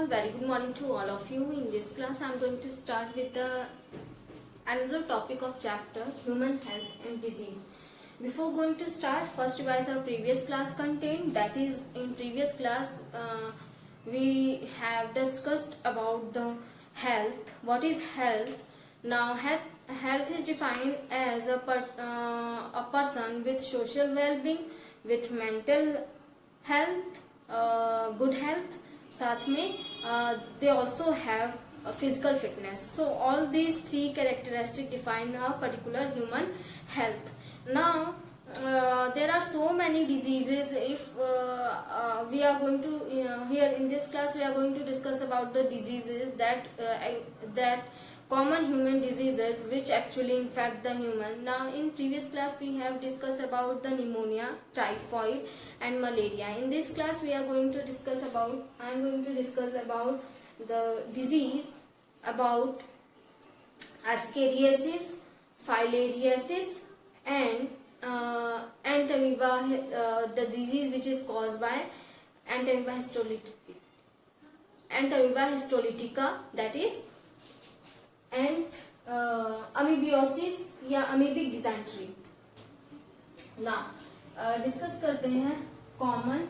all, very good morning to all of you. In this class I am going to start with another topic of chapter human health and disease. Before going to start, first revise our previous class content. That is, in previous class we have discussed about the health. What is health? Now health is defined as a person with social well-being, with mental health, good health, साथ में they also have physical fitness. So all these three characteristics define a particular human health. Now there are so many diseases. If we are going to here in this class we are going to discuss about the diseases that common human diseases which actually infect the human. Now in previous class we have discussed about the pneumonia, typhoid and malaria. In this class we are going to discuss about the disease about ascariasis, filariasis and entamoeba, the disease which is caused by entamoeba histolytica, that is, and amoebiosis या amoebic dysentery. Now discuss करते हैं common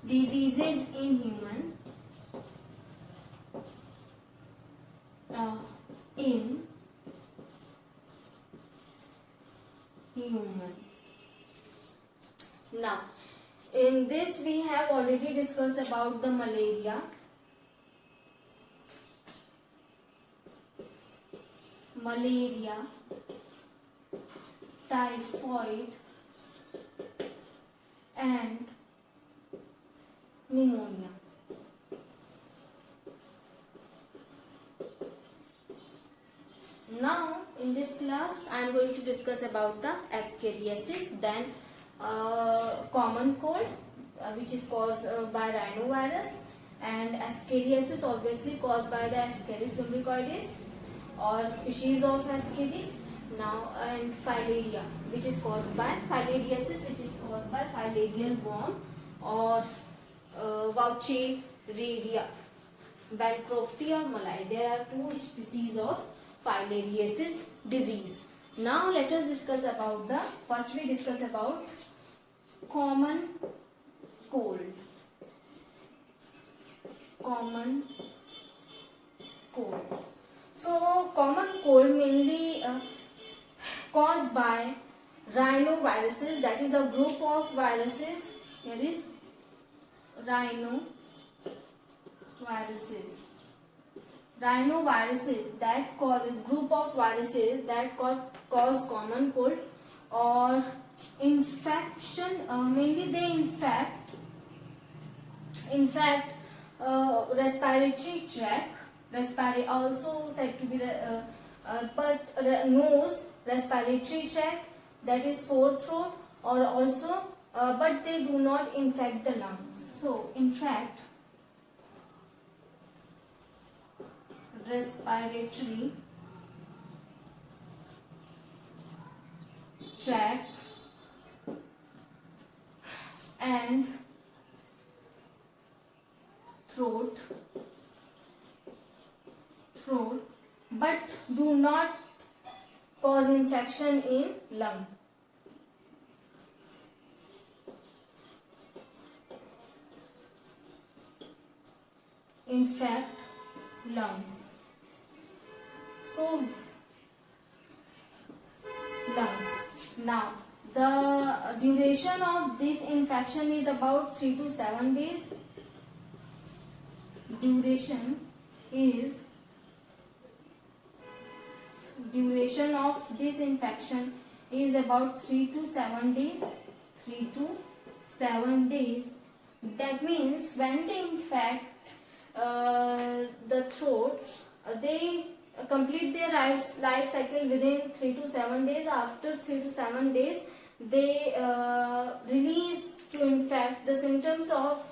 diseases in human. Now in this we have already discussed about the malaria, typhoid and pneumonia. Now in this class I am going to discuss about the ascariasis, then common cold which is caused by rhinovirus, and ascariasis obviously caused by the Ascaris lumbricoides or species of Ascaris. Now and filaria which is caused by filariasis, which is caused by filarial worm or Vauchereria, Bancrofti or Malai. There are two species of filariasis disease. Now let us discuss about first we discuss about common cold. So common cold mainly caused by rhinoviruses, that is a group of viruses. Here is rhinoviruses that causes group of viruses that cause common cold or infection. Mainly they infect respiratory tract, also said to be nose, respiratory tract, that is sore throat, or also but they do not infect the lungs. So infect respiratory tract and throat, but do not cause infection in lung. Infect lungs. So lungs. Now the duration of this infection is about 3 to 7 days. Duration of this infection is about 3 to 7 days. That means when they infect the throat, they complete their life cycle within 3 to 7 days. After 3 to 7 days they release to infect. The symptoms of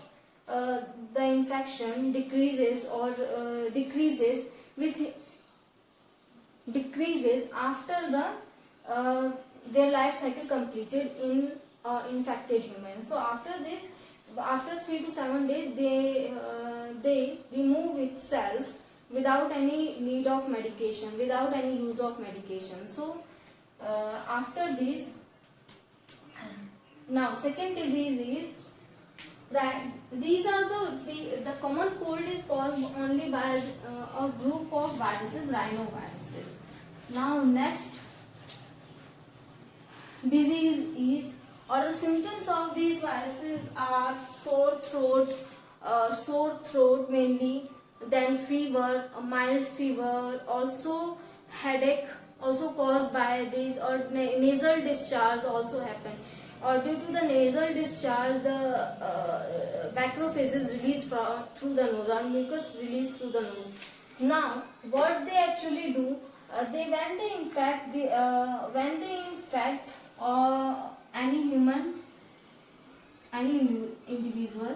the infection decreases after their life cycle completed in infected human. So after this after 3 to 7 days they remove itself without any need of medication, without any use of medication. So after this, now second disease is these are the common cold is caused only by a group of viruses, rhinoviruses. Now next disease is, or the symptoms of these viruses are sore throat mainly, then fever, a mild fever, also headache, also caused by these, or nasal discharge also happen, or due to the nasal discharge the macrophages released through the nose, or mucus released through the nose. Now what they actually do, when they infect any human, any individual,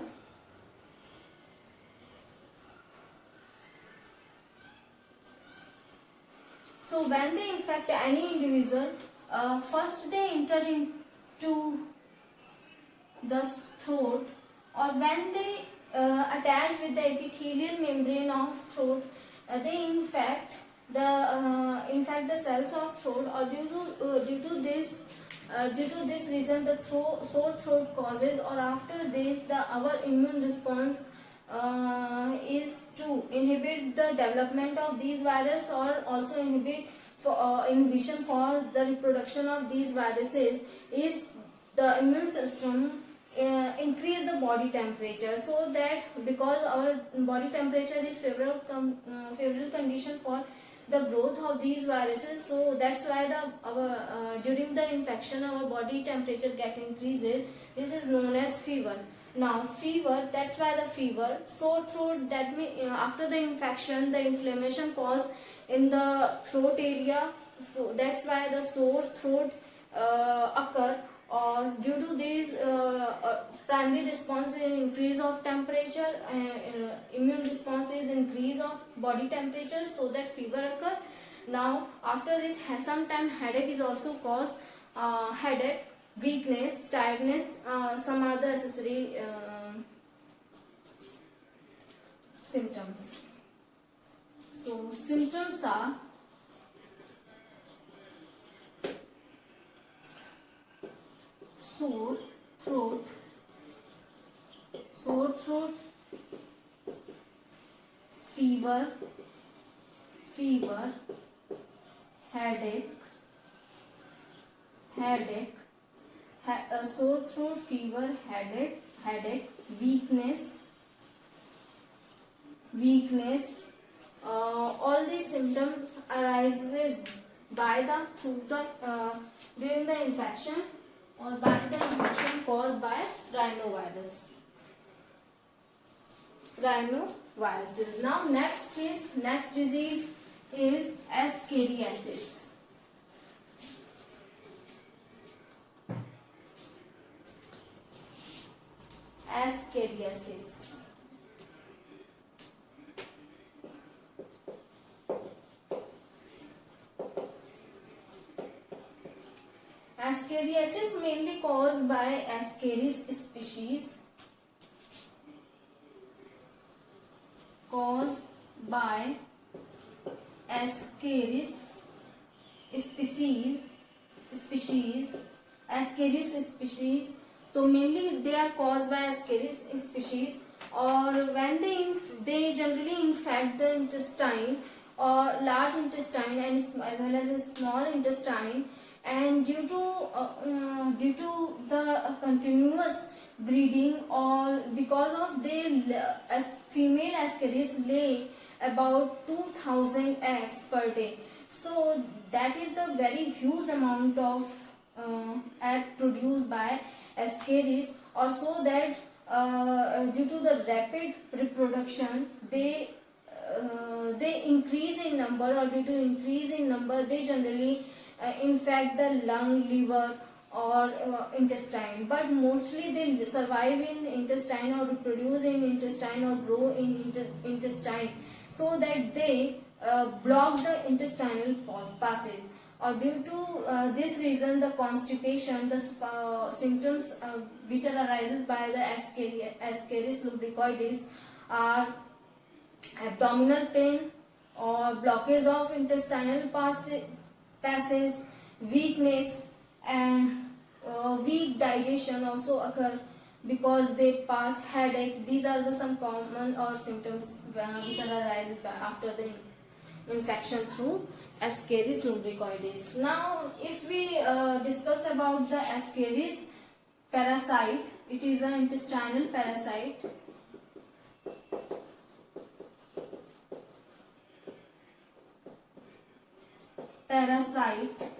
so when they infect any individual, first they enter into the throat, or when they attach with the epithelial membrane of throat, they infect the cells of throat, or due to this reason the sore throat causes, or after this our immune response is to inhibit the development of these viruses, or also inhibition for the reproduction of these viruses, is the immune system increase the body temperature, so that because our body temperature is favorable condition for the growth of these viruses, so that's why during the infection our body temperature get increases. This is known as fever. Now fever, that's why the fever, sore throat, that means after the infection the inflammation caused in the throat area, so that's why the sore throat occur, or due to this primary response is increase of temperature, immune response is increase of body temperature, so that fever occur. Now after this sometimes headache is also caused, headache, weakness, tiredness, some other accessory symptoms. So symptoms are sore throat, fever, headache, sore throat, fever, headache, weakness. All these symptoms arises during the infection, or by the infection caused by rhinoviruses. Now next disease is ascariasis. Ascariasis mainly caused by Ascaris species. So mainly they are caused by Ascaris species, or when they generally infect the intestine, or large intestine, and as well as a small intestine, and due to the continuous breeding, or because of female Ascaris lay about 2000 eggs per day, so that is the very huge amount of egg produced by Ascaris, or so that due to the rapid reproduction they increase in number, or due to increase in number they generally infect the lung, liver, or intestine, but mostly they survive in intestine, or reproduce in intestine, or grow in intestine, so that they block the intestinal passage. or due to this reason the constipation, the symptoms which are arises by the Ascaris lumbricoides are abdominal pain or blockage of intestinal passage, weakness, and weak digestion also occur because they pass headache. These are the some common or symptoms which are arise after the infection through Ascaris lumbricoides. Now, if we discuss about the Ascaris parasite, it is an intestinal parasite.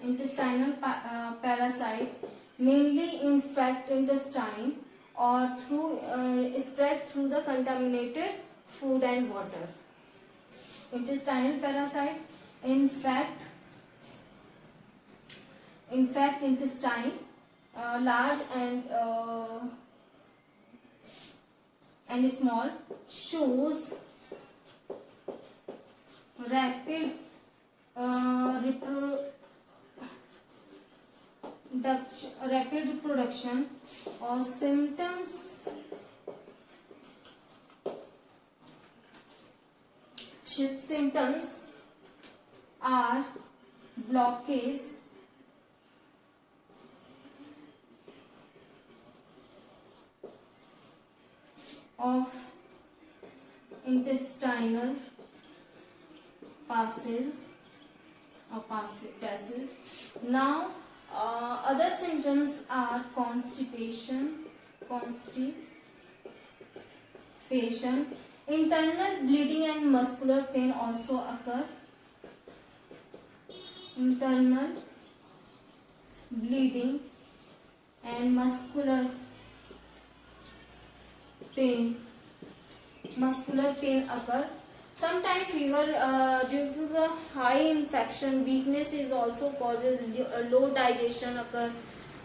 Intestinal parasite mainly infect intestine or through spread through the contaminated food and water. Intestinal parasite infect intestine, large and small, shows rapid reproduction or symptoms are blockage of intestinal passage or passes. Now, other symptoms are constipation, internal bleeding and muscular pain also occur. Internal bleeding and muscular pain occur. Sometimes fever due to the high infection, weakness is also causes low digestion occur,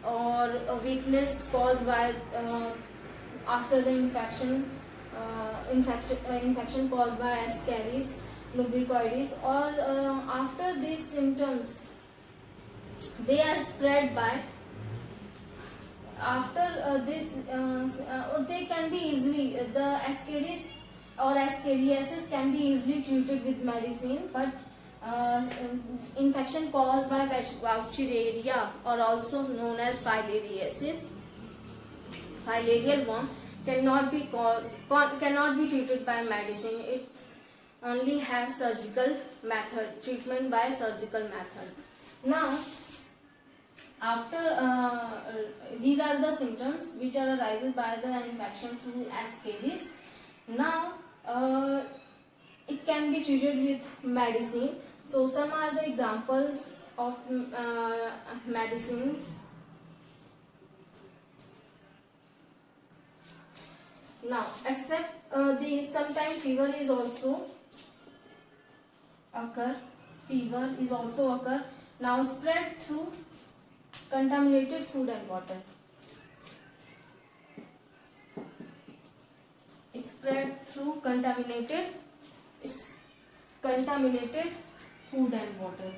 or a weakness caused by after the infection caused by Ascaris lumbricoides, or after these symptoms they are spread by after this they can be easily the Ascaris or Ascariasis can be easily treated with medicine, but infection caused by Vauchereria, or also known as filariasis, filarial worm, cannot be treated by medicine. It's only have surgical method, treatment by surgical method. Now, after these are the symptoms which are arises by the infection through Ascaris. Now, it can be treated with medicine. So, some are the examples of medicines. Now, except these, sometimes fever is also occur. Now, spread through contaminated food and water. Spread through contaminated food and water.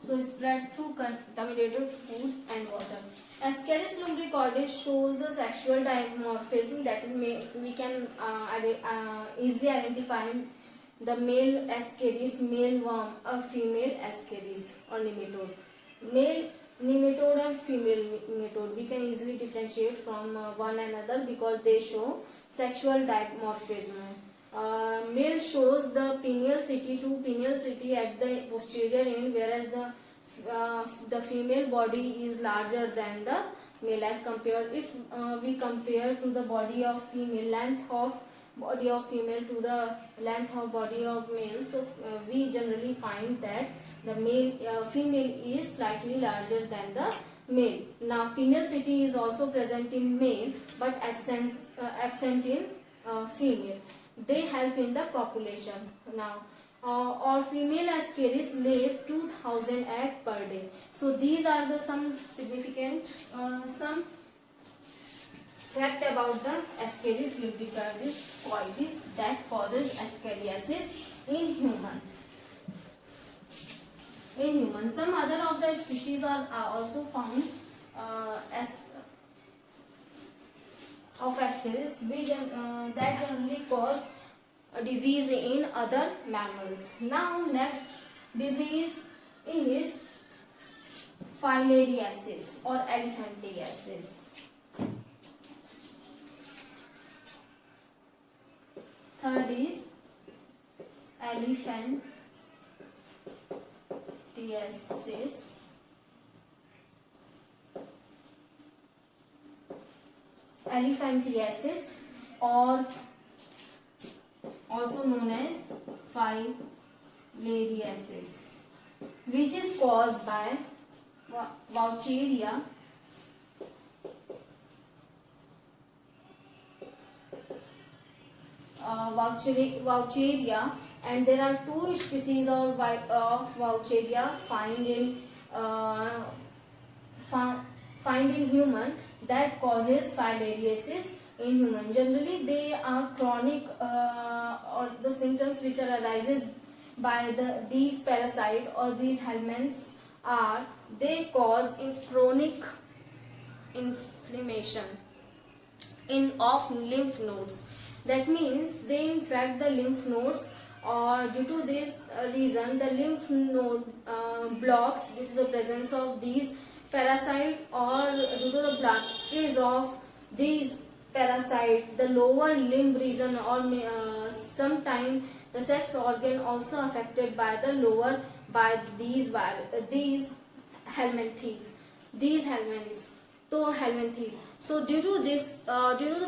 So spread through contaminated food and water. Ascaris lumbricoides shows the sexual dimorphism, that we can easily identify the male Ascaris, male worm, or female Ascaris or nematode. Male nematode and female nematode we can easily differentiate from one another because they show sexual dimorphism. Male shows the pineal city at the posterior end, whereas the female body is larger than the male as compared. If we compare to the body of female, length of body of female to the length of body of male, so we generally find that the female is slightly larger than the male. Now, pineal city is also present in male but absent in female. They help in the copulation. Now, or female Ascaris lays 2000 eggs per day. So these are the some significant some Fact about the Ascaris lubricalis coilis that causes scoliasis in human. Some other of the species are also found as of Ascaris that generally cause a disease in other mammals. Now next disease is filariasis or elephantiasis. Third is elephantiasis. Elephantiasis, or also known as filariasis, which is caused by Vaucheria Vaucheria, and there are two species of Vaucheria found in human that causes filariasis in human. Generally they are chronic or the symptoms which are arises by these parasite or these helminths are they cause chronic inflammation of lymph nodes. That means they infect the lymph nodes, or due to this reason the lymph node blocks due to the presence of these parasite, or due to the blockage of these parasite the lower limb region, or sometime the sex organ also affected by the lower by these helminths. So due to the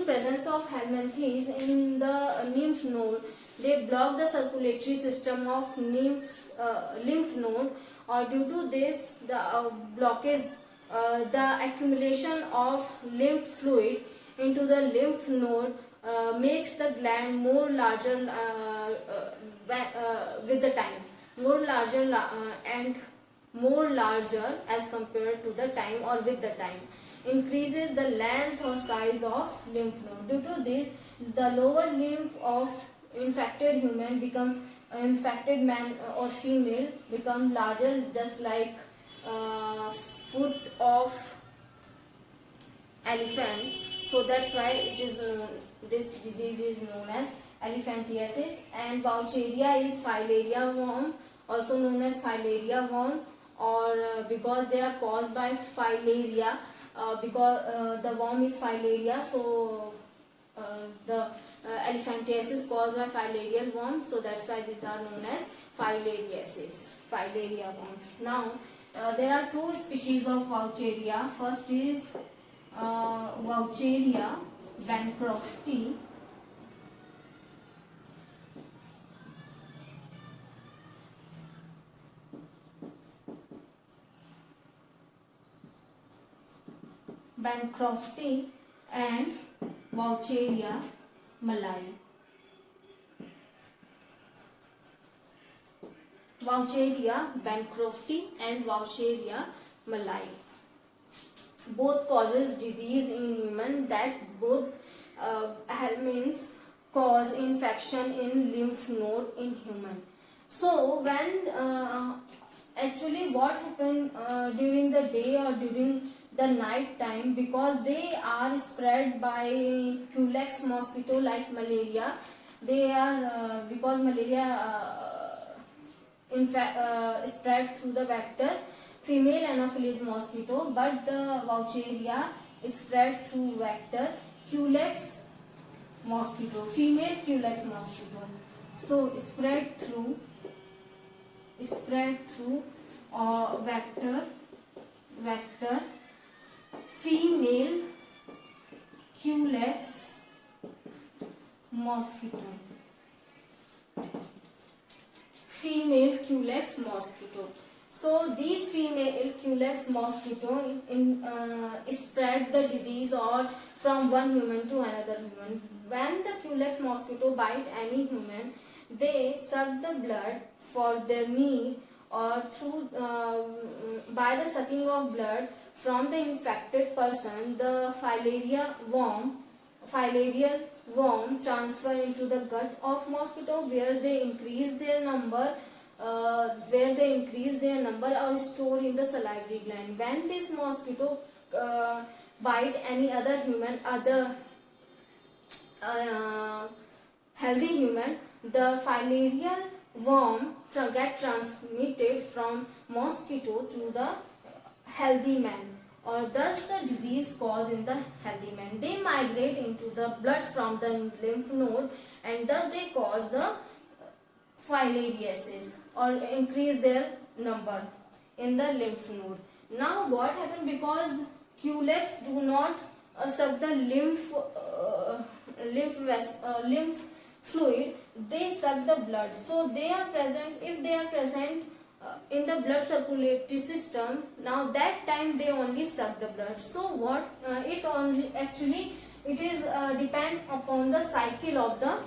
presence of helminths in the lymph node, they block the circulatory system of lymph node, or due to this the blockage, the accumulation of lymph fluid into the lymph node makes the gland more larger with the time, more larger as compared to the time, or with the time increases the length or size of lymph node. Due to this the lower lymph of infected human become infected man or female become larger, just like foot of elephant. So that's why it is this disease is known as elephantiasis. And Vaucheria is filaria worm, also known as filaria worm, or because they are caused by filaria, because the worm is filaria, so the elephantiasis caused by filarial worm, so that's why these are known as filaria worm. Now there are two species of Vaucheria. First is Vaucheria bancrofti, and Vaucheria malai. Vaucheria bancrofti and Vaucheria malai both causes disease in human, that both helminths cause infection in lymph node in human. So when actually what happen during the day or during the night time, because they are spread by Culex mosquito like malaria, they are because malaria spread through the vector female Anopheles mosquito, but the Vaucheria is spread through vector Culex mosquito, female Culex mosquito. So spread through vector female Culex mosquito. Female Culex mosquito. So these female Culex mosquito spread the disease or from one human to another human. When the Culex mosquito bite any human, they suck the blood for their need, or through by the sucking of blood from the infected person, the filaria worm filarial worm transfer into the gut of mosquito, where they increase their number, or store in the salivary gland. When this mosquito bite any other human, other healthy human, the filarial worm get transmitted from mosquito to the healthy man, or thus the disease caused in the healthy man. They migrate into the blood from the lymph node, and thus they cause the filariasis, or increase their number in the lymph node. Now what happened, because culex do not suck the lymph fluid, they suck the blood. So they are present, if they are present in the blood circulatory system, now that time they only suck the blood. So what it is depend upon the cycle of the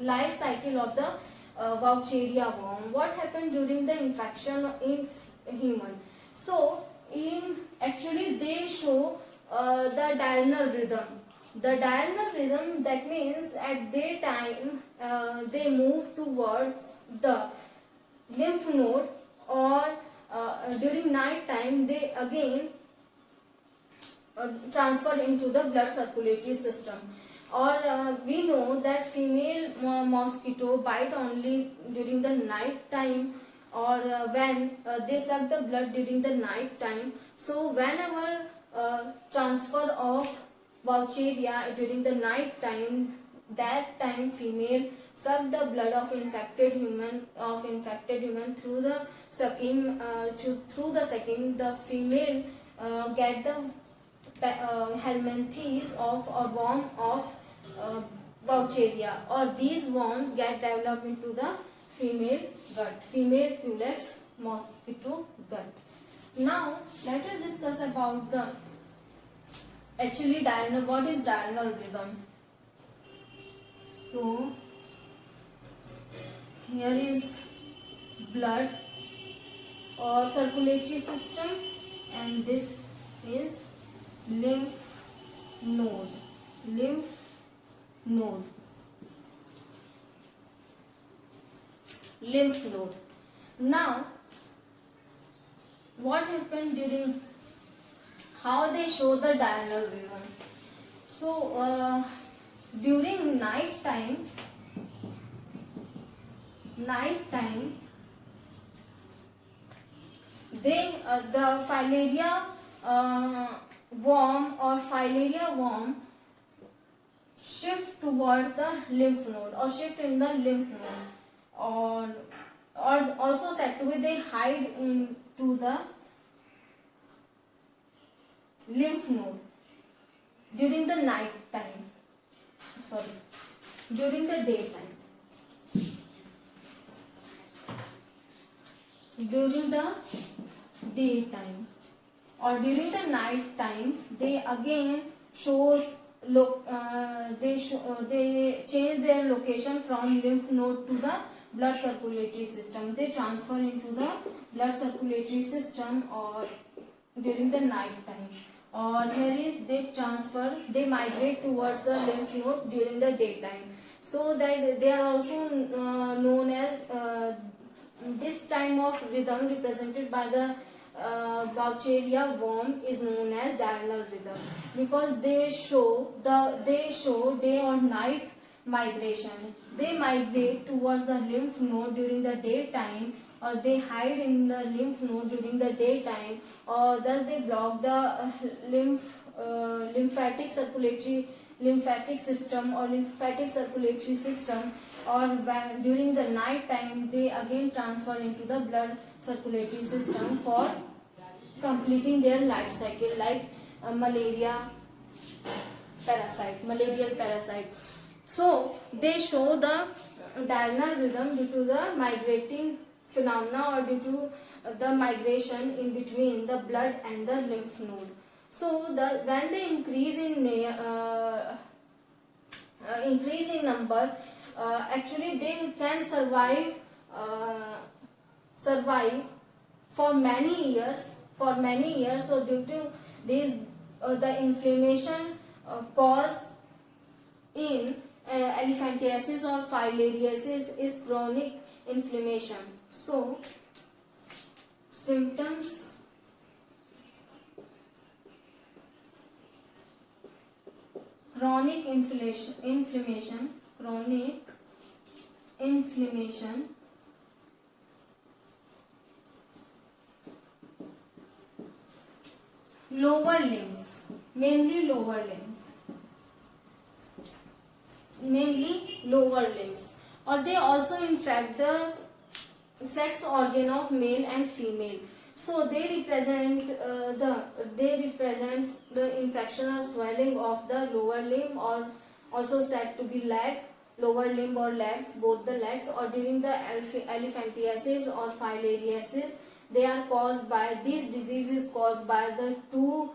life cycle of the Vaucheria worm. What happened during the infection in human? So they show the diurnal rhythm. The diurnal rhythm, that means at daytime they move towards the lymph node, or during night time they again transfer into the blood circulatory system. Or we know that female mosquito bite only during the night time, or when they suck the blood during the night time. So whenever transfer of Vaucheria during the night time, that time female suck the blood of infected human through the sucking. Through the sucking, the female get the helminthes of or worm of Vaucheria, or these worms get developed into the female gut, female culex mosquito gut. Now let us discuss about the diurnal. What is diurnal rhythm? So here is blood or circulatory system, and this is lymph node. Now what happened during, how they show the diurnal rhythm? So during night time they the filaria worm shift towards the lymph node, or shift in the lymph node, or also said to be they hide into the lymph node during the during the daytime. Or during the night time, they again they change their location from lymph node to the blood circulatory system. They transfer into the blood circulatory system, or during the night time. Or here is they migrate towards the lymph node during the daytime. So that they are also known as this time of rhythm represented by the Vaucheria worm is known as diurnal rhythm, because they show day or night migration. They migrate towards the lymph node during the daytime, or they hide in the lymph node during the daytime, or thus they block the lymphatic system or lymphatic circulatory system, or when during the night time they again transfer into the blood circulatory system for completing their life cycle, like malarial parasite. So they show the diurnal rhythm due to the migrating phenomena, or due to the migration in between the blood and the lymph node. So when they increase in number, actually they can survive for many years. So due to this the inflammation cause in elephantiasis or filariasis is chronic inflammation. So symptoms chronic inflammation, lower limbs, mainly lower limbs, or they also infect the sex organ of male and female. So they represent the infection or swelling of the lower limb, or also said to be leg, lower limb or legs, both the legs, or during the elephantiasis or filariasis. They are caused by, this disease is caused by the two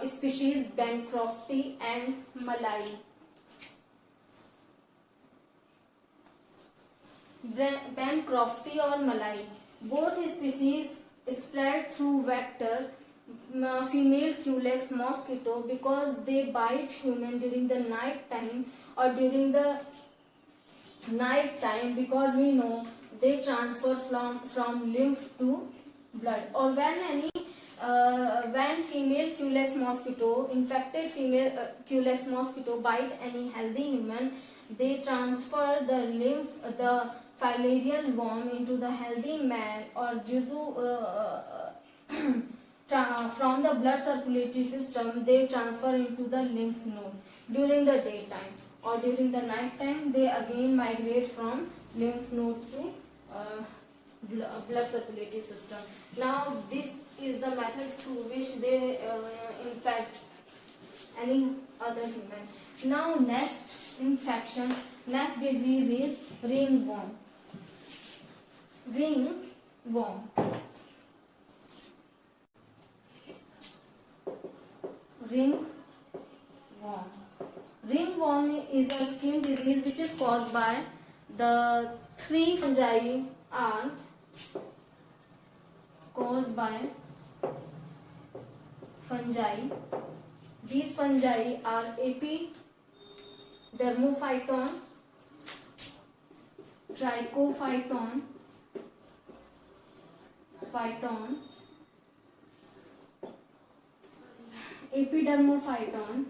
species, Bancrofti and Malai. Bancrofti or Malai, both species spread through vector female Culex mosquito because they bite human during the night time, or during the night time, because we know they transfer from lymph to blood, or when female Culex mosquito, infected female Culex mosquito bite any healthy human, they transfer the lymph, the filarial worm into the healthy man, or due to from the blood circulatory system they transfer into the lymph node during the daytime, or during the night time they again migrate from lymph node to blood circulatory system. Now this is the method through which they infect any other human. Now next infection, next disease is ringworm. Ringworm is a skin disease which is caused by the three fungi are caused by fungi. These fungi are Epidermophyton, Trichophyton, Epidermophyton,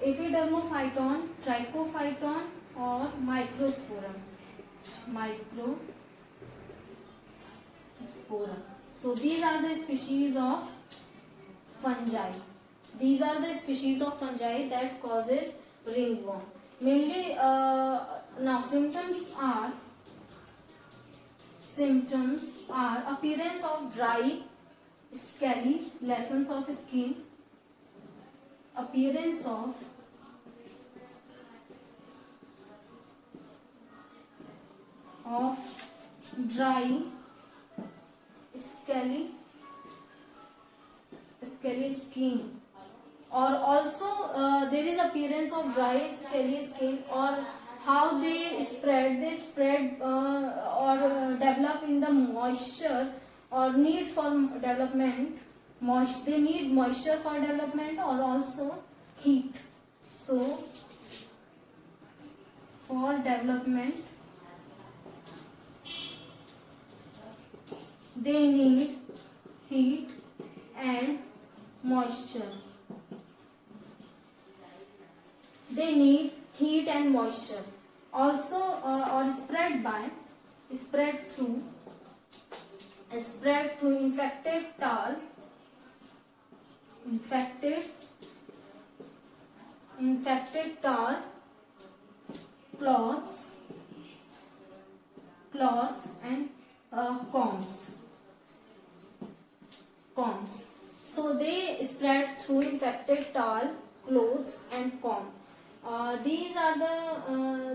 Epidermophyton, Trichophyton or Microsporum. So these are the species of fungi. These are the species of fungi that causes ringworm. Mainly, now symptoms are appearance of dry, scaly, lesions of skin, appearance of dry, scaly skin, or also there is appearance of dry scaly skin, or how they spread or develop in the moisture, or need for development. They need moisture for development, or also heat. So for development they need heat and moisture. They need heat and moisture. Also, or spread through infected tar, cloths and combs. So they spread through infected tar, clothes and comb. These are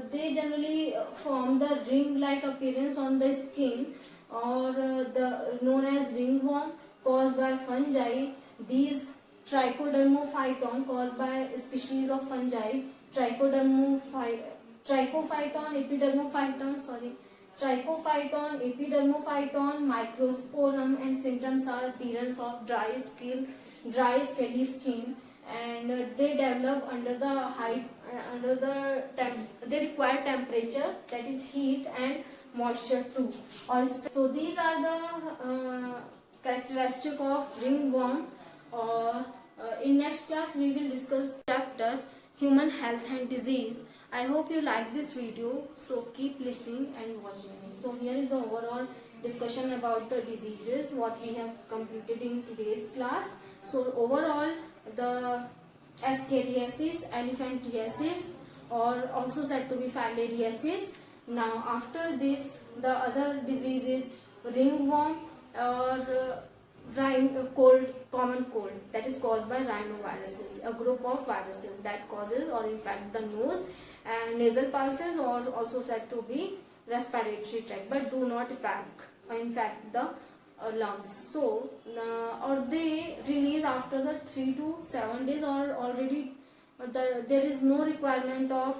they generally form the ring-like appearance on the skin, or known as ringworm, caused by fungi. These Trichodermophyton, caused by species of fungi, Trichodermophyton trichophyton, epidermophyton, microsporum, and symptoms are appearance of dry scaly skin, and they develop under the they require temperature, that is heat, and moisture too. So these are the characteristic of ringworm. Or in next class we will discuss chapter human health and disease. I hope you like this video, so keep listening and watching me. So here is the overall discussion about the diseases what we have completed in today's class. So overall, the ascariasis, elephantiasis, or also said to be filariasis. Now after this, the other disease is ringworm or common cold, that is caused by rhinoviruses, a group of viruses that causes or infect the nose and nasal passages, or also said to be respiratory tract, but do not infect the lungs. So or they release after the 3 to 7 days, or already there is no requirement of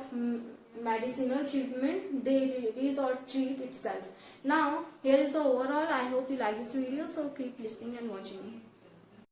medicinal treatment, they release or treat itself. Now here is the overall. I hope you like this video, so keep listening and watching me.